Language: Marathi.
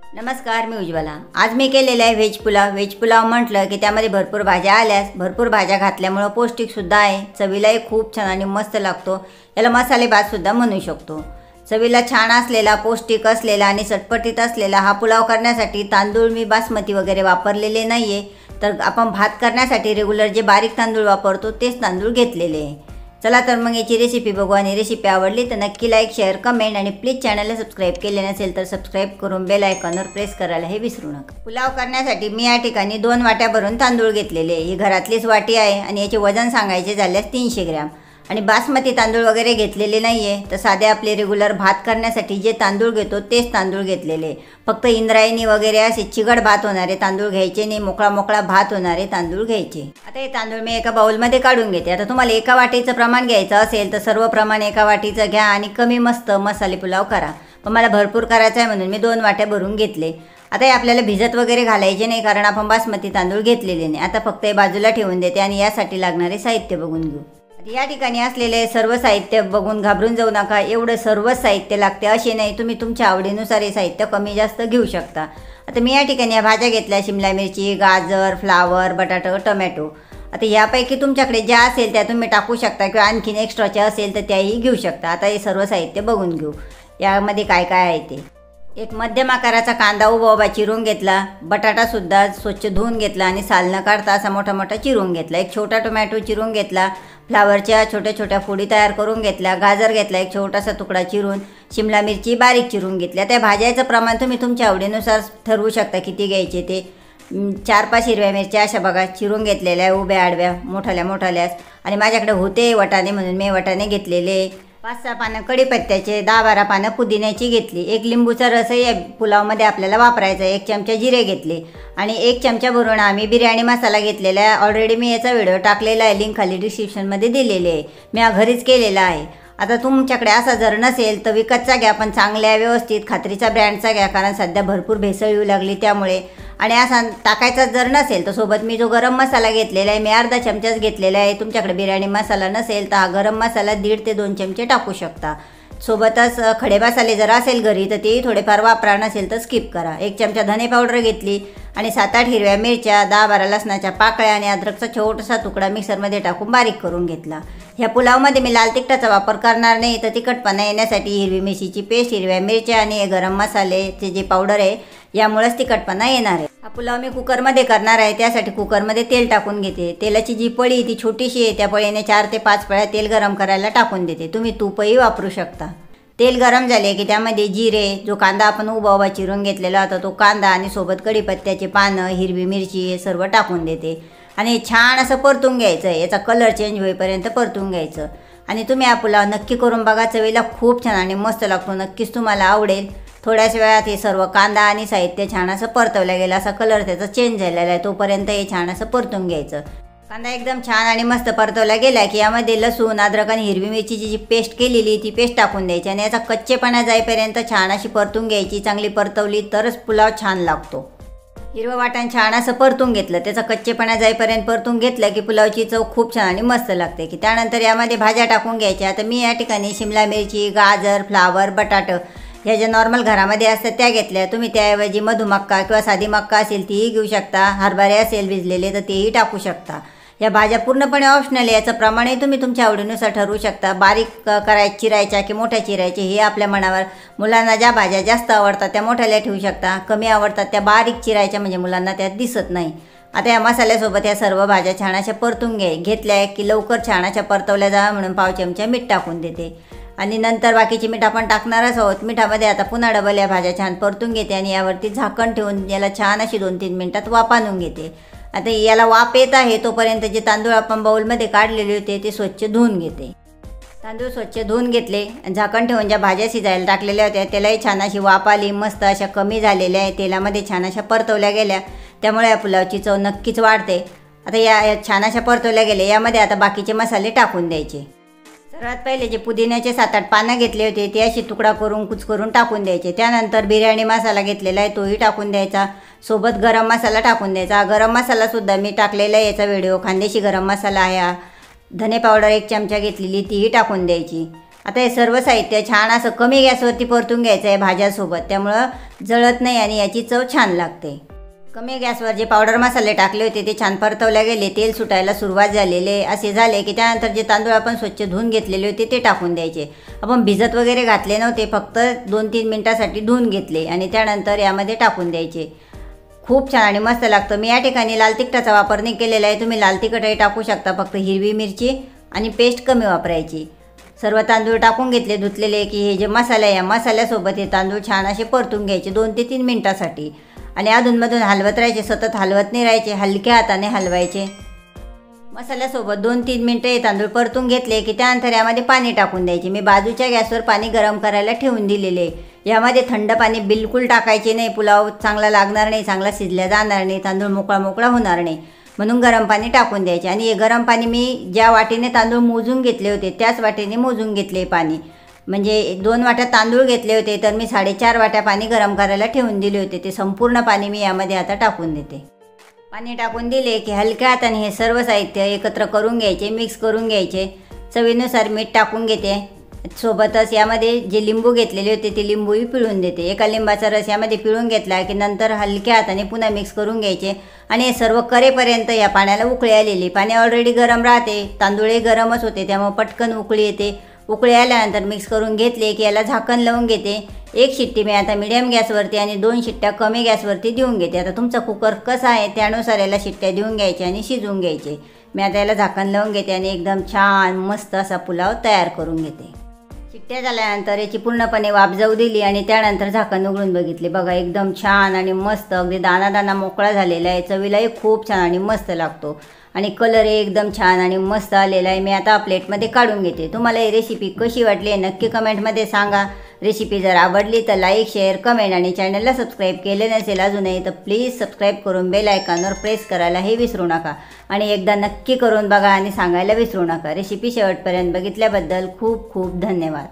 नमस्कार, मी उज्ज्वला। आज मी केलेला आहे व्हेज पुलाव। व्हेज पुलाव म्हटलं की त्यामध्ये भरपूर भाज्या आल्यास, भरपूर भाज्या घातल्यामुळे पौष्टिकसुद्धा आहे, चवीलाही खूप छान आणि मस्त लागतो। याला मसाले भातसुद्धा म्हणू शकतो। चवीला छान असलेला, पौष्टिक असलेला आणि चटपटीत असलेला हा पुलाव करण्यासाठी तांदूळ मी बासमती वगैरे वापरलेले नाही आहे, तर आपण भात करण्यासाठी रेग्युलर जे बारीक तांदूळ वापरतो तेच तांदूळ घेतलेले आहे। चला तर मग याची रेसिपी बघू, आणि रेसिपी आवडली तर नक्की लाईक, शेअर, कमेंट आणि प्लीज चॅनलला सबस्क्राईब केले नसेल तर सबस्क्राईब करून बेल आयकॉनवर प्रेस करायला हे विसरू नका। पुलाव करण्यासाठी मी या ठिकाणी 2 वाट्या भरून तांदूळ घेतलेले आहे। ही घरातलीच वाटी आहे आणि याचे वजन सांगायचे झाल्यास 300 ग्रॅम। आणि बासमती तांदूळ वगैरे घेतलेले नाही आहे, तर साधे आपले रेग्युलर भात करण्यासाठी जे तांदूळ घेतो तेच तांदूळ घेतलेले। फक्त इंद्रायणी वगैरे असे चिकट भात होणारे तांदूळ घ्यायचे नाही, मोकळा मोकळा भात होणारे तांदूळ घ्यायचे। आता हे तांदूळ मी एका बाउलमध्ये काढून घेते। आता तुम्हाला एका वाटीचं प्रमाण घ्यायचं असेल तर सर्व प्रमाण एका वाटीचं घ्या आणि कमी मस्त मसाले पुलाव करा। पण मला भरपूर करायचं आहे म्हणून मी 2 वाट्या भरून घेतले। आता हे आपल्याला भिजत वगैरे घालायचे नाही, कारण आपण बासमती तांदूळ घेतलेले नाही। आता फक्त हे बाजूला ठेवून देते आणि यासाठी लागणारे साहित्य बघून घेऊ। या ठिकाणी असलेले सर्व साहित्य बघून घाबरून जाऊ नका, एवढं सर्व साहित्य लागते असे नाही, तुम्ही तुमच्या आवडीनुसार हे साहित्य कमी जास्त घेऊ शकता। आता मी या ठिकाणी या भाज्या घेतल्या, शिमला मिरची, गाजर, फ्लावर, बटाटा, टोमॅटो। आता यापैकी तुमच्याकडे ज्या असेल त्या तुम्ही टाकू शकता किंवा आणखीन एक्स्ट्राच्या असेल तर त्याही घेऊ शकता। आता हे सर्व साहित्य बघून घेऊ यामध्ये काय काय आहे ते। एक मध्यम आकाराचा कांदा उभा उभा चिरून घेतला, बटाटासुद्धा स्वच्छ धुवून घेतला आणि साल न काढता असा मोठा मोठा चिरून घेतला। एक छोटा टोमॅटो चिरून घेतला, फ्लावरच्या छोट्या छोट्या फोडी तयार करून घेतल्या, गाजर घेतला एक छोटासा तुकडा चिरून, शिमला मिरची बारीक चिरून घेतल्या। त्या भाज्याचं प्रमाण तुम्ही तुमच्या आवडीनुसार ठरवू शकता किती घ्यायचे ते। 4-5 हिरव्या मिरच्या अशा बघा चिरून घेतलेल्या, उभ्या आडव्या मोठाल्याच। आणि माझ्याकडे होते वाटाणे म्हणून मी वाटाणे घेतलेले। 5-6 पानं कढीपत्त्याचे, 10-12 पानं पुदिन्याची घेतली। एक लिंबूचा रस या पुलावमध्ये आपल्याला वापरायचा आहे। 1 चमचा जिरे घेतले आणि 1 चमचा भरून आम्ही बिर्याणी मसाला घेतलेला आहे। ऑलरेडी मी याचा व्हिडिओ टाकलेला आहे, लिंक खाली डिस्क्रिप्शनमध्ये दिलेली आहे, मी घरीच केलेला आहे। आता तुमच्याकडे असा जर नसेल तर विकतचा घ्या, पण चांगल्या व्यवस्थित खात्रीचा ब्रँडचा घ्या, कारण सध्या भरपूर भेसळ येऊ लागली त्यामुळे। आणि असा टाकायचा जर नसेल तर सोबत मी जो गरम मसाला घेतलेला आहे मी अर्धा चमचाच घेतलेला आहे। तुमच्याकडे बिर्याणी मसाला नसेल तर हा गरम मसाला 1.5 ते 2 चमचे टाकू शकता। सोबतच खडे मसाले जर असेल घरी तर तेही थोडेफार वापरा, नसेल तर स्किप करा। 1 चमचा धने पावडर घेतली आणि 7-8 हिरव्या मिरच्या, 10-12 लसणाच्या पाकळ्या आणि अद्रकचा छोटासा तुकडा मिक्सरमध्ये टाकून बारीक करून घेतला। ह्या पुलावमध्ये मी लाल तिखटाचा वापर करणार नाही, तर तिखटपणा येण्यासाठी हिरवी मिरचीची पेस्ट, हिरव्या मिरच्या आणि गरम मसालेचे जे पावडर आहे यामुळेच तिखटपणा येणार आहे। हा पुलाव मी कुकरमध्ये करणार आहे, त्यासाठी कुकरमध्ये तेल टाकून घेते। तेलाची जी पळी ती छोटीशी आहे, त्या पळीने 4 ते 5 पळ्या तेल गरम करायला टाकून देते। तुम्ही तूपही वापरू शकता। तेल गरम झाले की त्यामध्ये जिरे, जो कांदा आपण उभा उभा चिरून घेतलेला होता तो कांदा आणि सोबत कढीपत्त्याचे पानं, हिरवी मिरची हे सर्व टाकून देते आणि छान असं परतून घ्यायचं आहे। याचा कलर चेंज होईपर्यंत परतून घ्यायचं। आणि तुम्ही हा पुलाव नक्की करून बघा, चवीला खूप छान आणि मस्त लागतो, नक्कीच तुम्हाला आवडेल। थोड्याच वेळात हे सर्व कांदा आणि साहित्य छान असं परतवलं गेलं, असा कलर त्याचा चेंज झालेला आहे, तोपर्यंत हे छान असं परतून घ्यायचं। कांदा एकदम छान आणि मस्त परतवला गेला की यामध्ये लसूण, अद्रक आणि हिरवी मिरचीची जी पेस्ट केलेली ती पेस्ट टाकून द्यायची आणि याचा कच्चेपणा जाईपर्यंत छान अशी परतून घ्यायची। चांगली परतवली तरच पुलाव छान लागतो। हिरवं वाटण छान असं परतून घेतलं, त्याचा कच्चेपणा जाईपर्यंत परतून घेतलं की पुलावची चव खूप छान आणि मस्त लागते। की त्यानंतर यामध्ये भाज्या टाकून घ्यायच्या। आता मी या ठिकाणी शिमला मिरची, गाजर, फ्लावर, बटाटा ह्या ज्या नॉर्मल घरामध्ये असतात त्या घेतल्या। तुम्ही त्याऐवजी मधुमक्का किंवा साधी मक्का असेल तीही घेऊ शकता, हरभरे असेल भिजलेले तर तेही टाकू शकता। या भाज्या पूर्णपणे ऑप्शनल आहे, याचं प्रमाणही तुम्ही तुमच्या आवडीनुसार ठरवू शकता। बारीक चिरायच्या की मोठ्या चिरायचे हे आपल्या मनावर। मुलांना ज्या भाज्या जास्त आवडतात त्या मोठ्याला ठेवू शकता, कमी आवडतात त्या बारीक चिरायच्या, म्हणजे मुलांना त्यात दिसत नाही। आता या मसाल्यासोबत या सर्व भाज्या छान अशा परतून घेतल्या की लवकर छान अशा परतवल्या जाव्या म्हणून 1/2 चमचा मीठ टाकून देते आणि नंतर बाकीची मीठ आपण टाकणारच आहोत। मिठामध्ये आता पुन्हा डबल या भाज्या छान परतून घेते आणि यावरती झाकण ठेवून याला छान अशी 2-3 मिनिटात वाफ आणून घेते। आता याला वाफ येत आहे तोपर्यंत जे तांदूळ आपण बाउलमध्ये काढलेले होते ते स्वच्छ धुवून घेते। तांदूळ स्वच्छ धुवून घेतले, झाकण ठेवून ज्या भाज्या शिजायला टाकलेल्या होत्या त्यालाही छान अशी वाफ आली, मस्त अशा कमी झालेल्या आहे, तेलामध्ये छान अशा परतवल्या गेल्या, त्यामुळे या पुलावची चव नक्कीच वाढते। आता या छान अशा परतवल्या गेल्या, यामध्ये आता बाकीचे मसाले टाकून द्यायचे। सर्वात पहिले जे पुदिन्याचे 7-8 पानं घेतले होते ते अशी तुकडा करून कुच करून टाकून द्यायचे। त्यानंतर बिर्याणी मसाला घेतलेला आहे तोही टाकून द्यायचा, सोबत गरम मसाला टाकून द्यायचा। गरम मसालासुद्धा मी टाकलेला आहे, याचा व्हिडिओ खानदेशी गरम मसाला आहे। धने पावडर 1 चमचा घेतलेली तीही टाकून द्यायची आता हे सर्व साहित्य छान असं कमी गॅसवरती परतून घ्यायचं आहे भाज्यासोबत, त्यामुळं जळत नाही आणि याची चव छान लागते. कमी गॅसवर जे पावडर मसाले टाकले होते ते छान परतवले गेले, तेल सुटायला सुरुवात झालेले असे झाले की त्यानंतर जे तांदूळ आपण स्वच्छ धुवून घेतलेले होते ते टाकून द्यायचे. आपण भिजत वगैरे घातले नव्हते, फक्त 2-3 मिनटासाठी धुवून घेतले आणि त्यानंतर यामध्ये टाकून द्यायचे. खूप छान आणि मस्त लागतं. मी या ठिकाणी लाल तिखटाचा वापर नाही केलेला आहे, तुम्ही लाल तिखटही टाकू शकता, फक्त हिरवी मिरची आणि पेस्ट कमी वापरायची. सर्व तांदूळ टाकून घेतले धुतलेले की हे जे मसाला आहे या मसाल्यासोबत हे तांदूळ छान असे परतून घ्यायचे 2 ते 3 मिनटासाठी आणि अधूनमधून हलवत राहायचे, सतत हलवत नाही राहायचे, हलक्या हाताने हलवायचे. मसाल्यासोबत 2-3 मिनटं हे तांदूळ परतून घेतले की त्यानंतर यामध्ये पाणी टाकून द्यायचे. मी बाजूच्या गॅसवर पाणी गरम करायला ठेवून दिलेले. यामध्ये थंड पाणी बिलकुल टाकायचे नाही, पुलाव चांगला लागणार नाही, चांगला शिजल्या जाणार नाही, तांदूळ मोकळा होणार नाही, म्हणून गरम पाणी टाकून द्यायचे. आणि हे गरम पाणी मी ज्या वाटीने तांदूळ मोजून घेतले होते त्याच वाटीने मोजून घेतले पाणी. म्हणजे 2 वाट्या तांदूळ घेतले होते तर मी 4.5 वाट्या पाणी गरम करायला ठेवून दिले होते. ते संपूर्ण पाणी मी यामध्ये आता टाकून देते. पाणी टाकून दिले की हलक्या हाताने हे सर्व साहित्य एकत्र करून घ्यायचे, मिक्स करून घ्यायचे. चवीनुसार मीठ टाकून घेते. सोबतच यामध्ये जे लिंबू घेतलेले होते ते लिंबूही पिळून देते. एका लिंबाचा रस यामध्ये पिळून घेतला की नंतर हलक्या हाताने पुन्हा मिक्स करून घ्यायचे आणि हे सर्व करेपर्यंत या पाण्याला उकळी आलेली. पाणी ऑलरेडी गरम राहते, तांदूळही गरमच होते, त्यामुळे पटकन उकळी येते. उकळी आल्यानंतर मिक्स करून घेतले की याला झाकण लावून घेते. 1 शिट्टी मी आता मिडियम गॅसवरती आणि 2 शिट्ट्या कमी गॅसवरती देऊन घेते. आता तुमचा कुकर कसा आहे त्यानुसार याला शिट्ट्या देऊन घ्यायच्या आणि शिजवून घ्यायचे. मी आता याला झाकण लावून घेते आणि एकदम छान मस्त असा पुलाव तयार करून घेते. शिट्ट्या झाल्यानंतर याची पूर्णपणे वाफ जाऊ दिली आणि त्यानंतर झाकण उघडून बघितले. बघा एकदम छान आणि मस्त, अगदी दाना मोकळा झालेला आहे. चवीलाही खूप छान आणि मस्त लागतो आणि कलरही एकदम छान आणि मस्त आलेला आहे. मी आता प्लेटमध्ये काढून घेते. तुम्हाला ही रेसिपी कशी वाटली नक्की कमेंटमध्ये सांगा. रेसिपी जर आवडली तर लाईक, शेअर, कमेंट आणि चॅनलला सबस्क्राईब केले नसेल अजूनही तर प्लीज सबस्क्राईब करून बेल आयकॉनवर प्रेस करायलाही विसरू नका. आणि एकदा नक्की करून बघा आणि सांगायला विसरू नका. रेसिपी शेवटपर्यंत बघितल्याबद्दल खूप खूप धन्यवाद.